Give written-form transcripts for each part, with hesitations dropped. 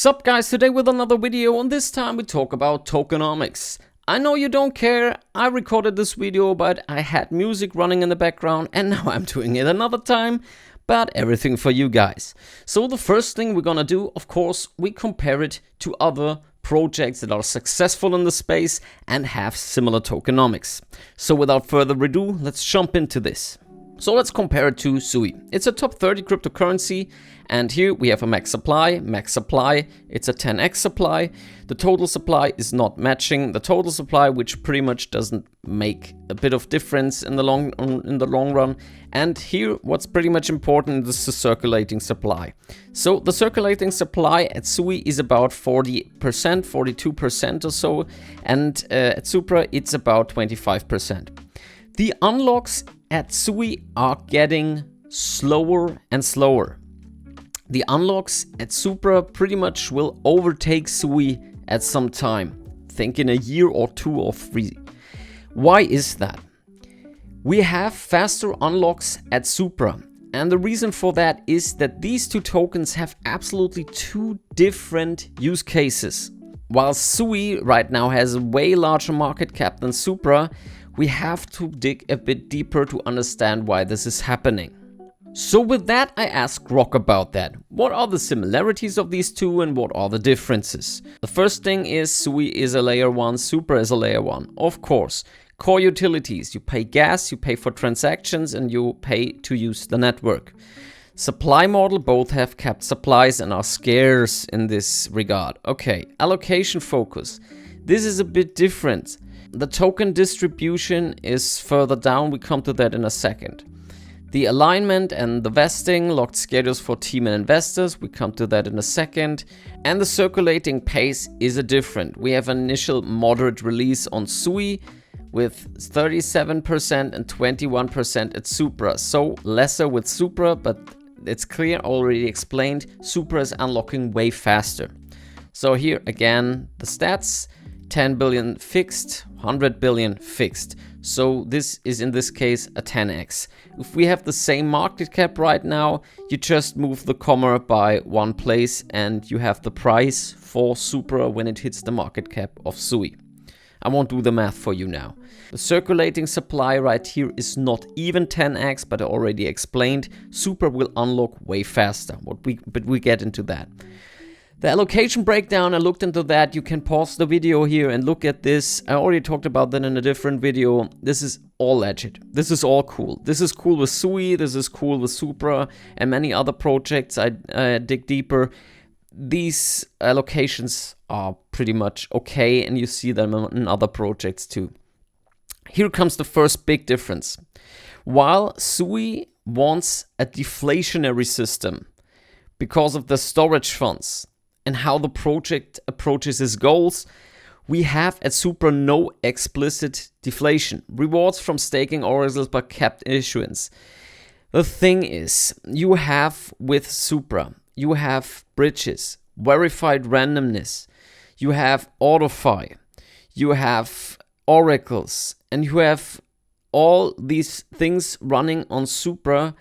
Sup guys, today with another video, and this time we talk about tokenomics. I know you don't care, I recorded this video but I had music running in the background and now I'm doing it another time, but everything for you guys. So the first thing we're gonna do, of course, we compare it to other projects that are successful in the space and have similar tokenomics. So without further ado, let's jump into this. So let's compare it to SUI. It's a top 30 cryptocurrency, and here we have a max supply. Max supply, it's a 10x supply. The total supply is not matching the total supply, which pretty much doesn't make a bit of difference in the long run. And here, what's pretty much important is the circulating supply. So the circulating supply at SUI is about 40%, 42% or so, and at Supra it's about 25%. The unlocks at SUI are getting slower and slower. The unlocks at Supra pretty much will overtake SUI at some time. Think in a year or 2 or 3. Why is that? We have faster unlocks at Supra, and the reason for that is that these two tokens have absolutely two different use cases. While SUI right now has a way larger market cap than Supra, we have to dig a bit deeper to understand why this is happening. So with that, I asked Grok about that. What are the similarities of these two and what are the differences? The first thing is SUI is a layer 1, Supra is a layer 1. Of course, core utilities, you pay gas, you pay for transactions and you pay to use the network. Supply model, both have capped supplies and are scarce in this regard. Okay, allocation focus. This is a bit different. The token distribution is further down, we come to that in a second. The alignment and the vesting, locked schedules for team and investors, we come to that in a second. And the circulating pace is a different. We have an initial moderate release on SUI with 37% and 21% at Supra. So lesser with Supra, but it's clear, already explained, Supra is unlocking way faster. So here again, the stats. 10 billion fixed, 100 billion fixed. So this is in this case a 10x. If we have the same market cap right now, you just move the comma by one place and you have the price for Supra when it hits the market cap of SUI. I won't do the math for you now. The circulating supply right here is not even 10x, but I already explained. Supra will unlock way faster, but we get into that. The allocation breakdown, I looked into that. You can pause the video here and look at this. I already talked about that in a different video. This is all legit. This is all cool. This is cool with SUI, this is cool with Supra and many other projects. I dig deeper. These allocations are pretty much okay and you see them in other projects too. Here comes the first big difference. While SUI wants a deflationary system because of the storage funds, and how the project approaches its goals, we have at Supra no explicit deflation. Rewards from staking oracles but capped issuance. The thing is, you have with Supra, you have bridges, verified randomness, you have AutoFi, you have oracles, and you have all these things running on Supra.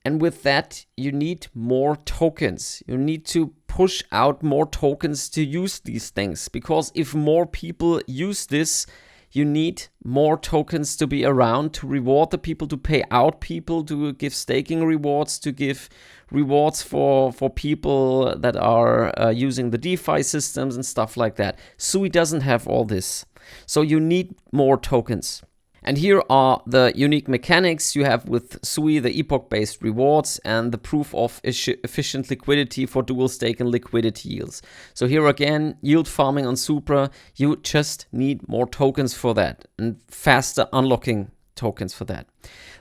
And with that, you need more tokens. You need to push out more tokens to use these things. Because if more people use this, you need more tokens to be around to reward the people, to pay out people, to give staking rewards, to give rewards for people that are using the DeFi systems and stuff like that. SUI doesn't have all this. So you need more tokens. And here are the unique mechanics you have with SUI, the epoch-based rewards and the proof of efficient liquidity for dual stake and liquidity yields. So here again, yield farming on Supra, you just need more tokens for that and faster unlocking tokens for that.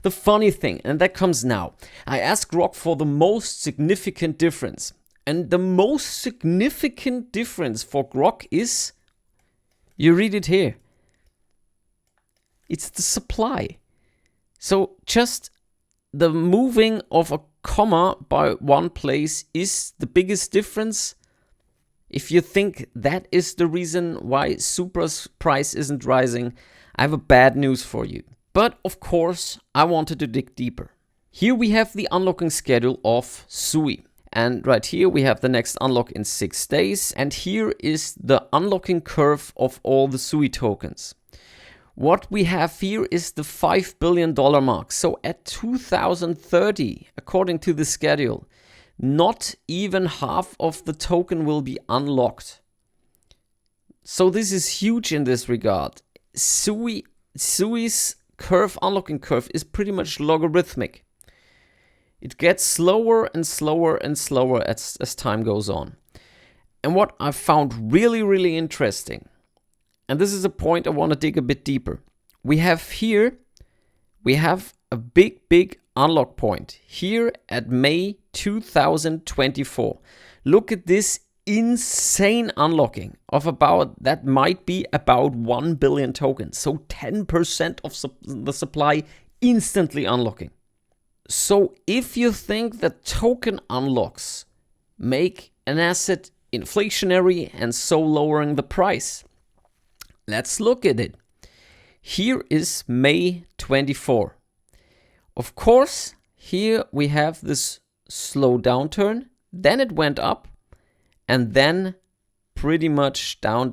The funny thing, and that comes now, I asked Grok for the most significant difference. And the most significant difference for Grok is, you read it here. It's the supply. So just the moving of a comma by one place is the biggest difference. If you think that is the reason why Supra's price isn't rising, I have a bad news for you. But of course, I wanted to dig deeper. Here we have the unlocking schedule of SUI. And right here we have the next unlock in 6 days. And here is the unlocking curve of all the SUI tokens. What we have here is the $5 billion mark. So at 2030, according to the schedule, not even half of the token will be unlocked. So this is huge in this regard. SUI's curve, unlocking curve, is pretty much logarithmic. It gets slower and slower and slower as time goes on. And what I found really, really interesting, and this is a point I want to dig a bit deeper. We have a big unlock point here at May 2024. Look at this insane unlocking of that might be about 1 billion tokens. So 10% of the supply instantly unlocking. So if you think that token unlocks make an asset inflationary and so lowering the price, let's look at it. Here is May 24. Of course, here we have this slow downturn, then it went up, and then pretty much down.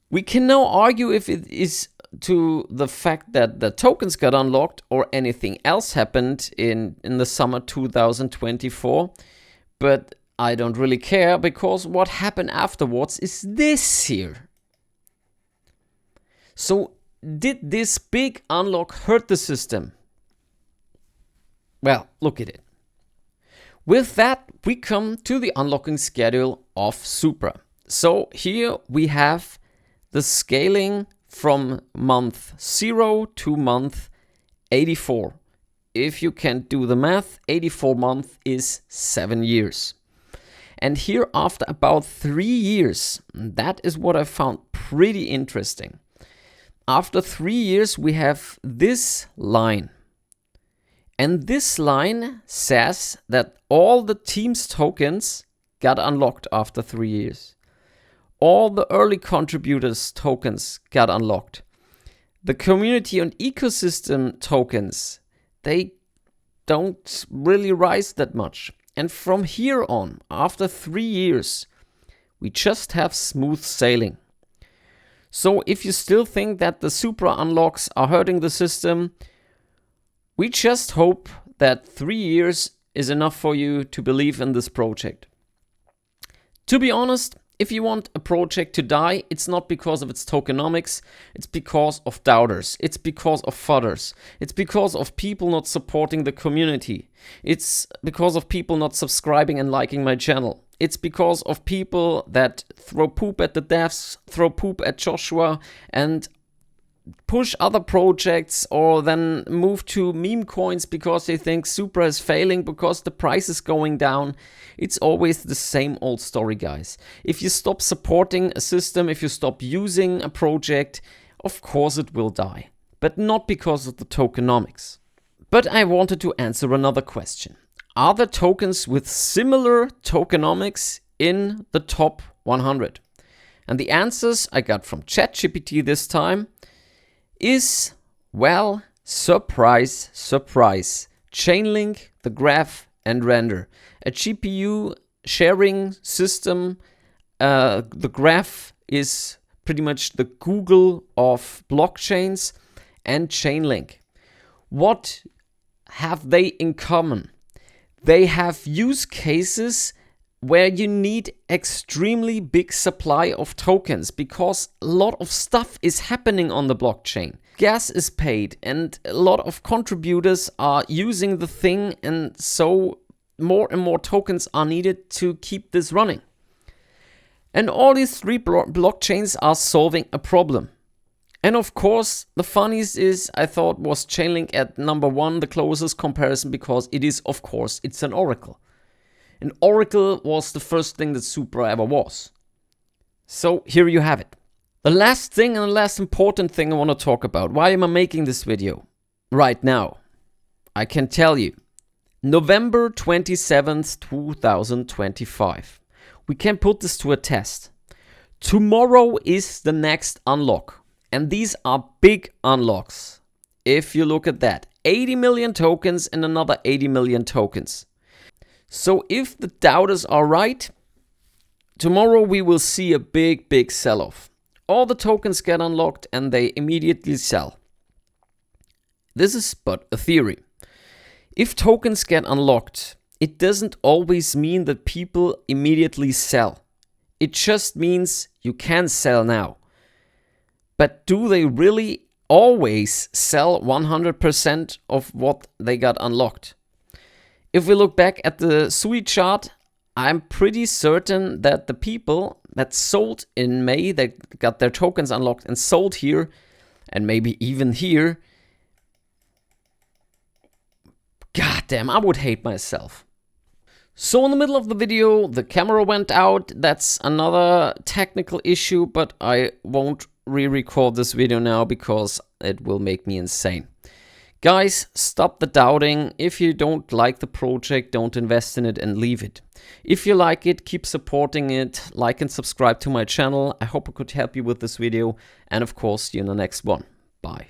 We can now argue if it is to the fact that the tokens got unlocked or anything else happened in the summer 2024, but I don't really care, because what happened afterwards is this here. So did this big unlock hurt the system? Well, look at it. With that, we come to the unlocking schedule of Supra. So here we have the scaling from month 0 to month 84. If you can do the math, 84 months is 7 years. And here after about 3 years, that is what I found pretty interesting. After 3 years, we have this line. And this line says that all the team's tokens got unlocked after 3 years. All the early contributors' tokens got unlocked. The community and ecosystem tokens, they don't really rise that much. And from here on, after 3 years, we just have smooth sailing. So if you still think that the Supra unlocks are hurting the system, we just hope that 3 years is enough for you to believe in this project. To be honest, if you want a project to die, it's not because of its tokenomics, it's because of doubters, it's because of fudders, it's because of people not supporting the community, it's because of people not subscribing and liking my channel, it's because of people that throw poop at the devs, throw poop at Joshua, and push other projects, or then move to meme coins because they think Supra is failing because the price is going down. It's always the same old story, guys. If you stop supporting a system, if you stop using a project, of course it will die. But not because of the tokenomics. But I wanted to answer another question. Are there tokens with similar tokenomics in the top 100? And the answers I got from ChatGPT this time is, well, surprise, surprise. Chainlink, the graph, and render. A GPU sharing system. The graph is pretty much the Google of blockchains, and Chainlink. What have they in common? They have use cases where you need extremely big supply of tokens, because a lot of stuff is happening on the blockchain. Gas is paid and a lot of contributors are using the thing, and so more and more tokens are needed to keep this running. And all these three blockchains are solving a problem. And of course, the funniest is, I thought, was Chainlink at number 1, the closest comparison, because it is, of course, it's an oracle. An oracle was the first thing that Supra ever was. So here you have it. The last thing and the last important thing I want to talk about. Why am I making this video right now? I can tell you. November 27th, 2025. We can put this to a test. Tomorrow is the next unlock. And these are big unlocks. If you look at that. 80 million tokens and another 80 million tokens. So if the doubters are right, tomorrow we will see a big sell-off. All the tokens get unlocked and they immediately sell. This is but a theory. If tokens get unlocked, it doesn't always mean that people immediately sell. It just means you can sell now. But do they really always sell 100% of what they got unlocked? If we look back at the SUI chart, I'm pretty certain that the people that sold in May, that got their tokens unlocked and sold here, and maybe even here, goddamn, I would hate myself. So in the middle of the video, the camera went out. That's another technical issue, but I won't re-record this video now because it will make me insane. Guys, stop the doubting. If you don't like the project, don't invest in it and leave it. If you like it, keep supporting it. Like and subscribe to my channel. I hope I could help you with this video. And of course, see you in the next one. Bye.